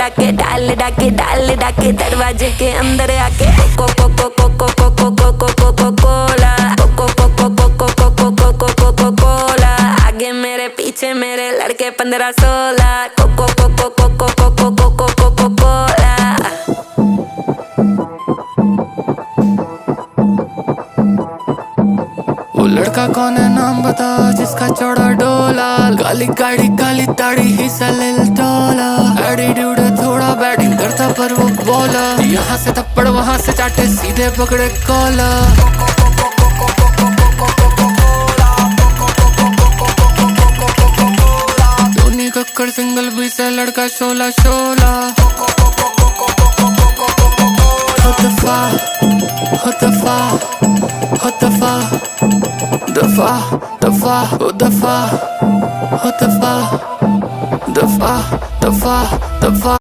डाके डाल डाके डाल डाके दरवाजे के अंदर आके coco coco coco coco coco coco cola coco coco coco coco coco coco cola आगे मेरे पीछे मेरे लड़के 15-16 coco coco coco coco coco coco cola. वो लड़का कौन है नाम बता जिसका चौड़ा डोला, काली गाड़ी काली दाढ़ी हिस्सा ले टोला, एटीट्यूड है थोड़ा बैटिंग करता पर वो बोला, यहाँ से थप्पड़ वहाँ से चाटे सीधे पकड़े कोला। धोनी कक्कड़ सिंगल भी से लड़का 16-16 दफा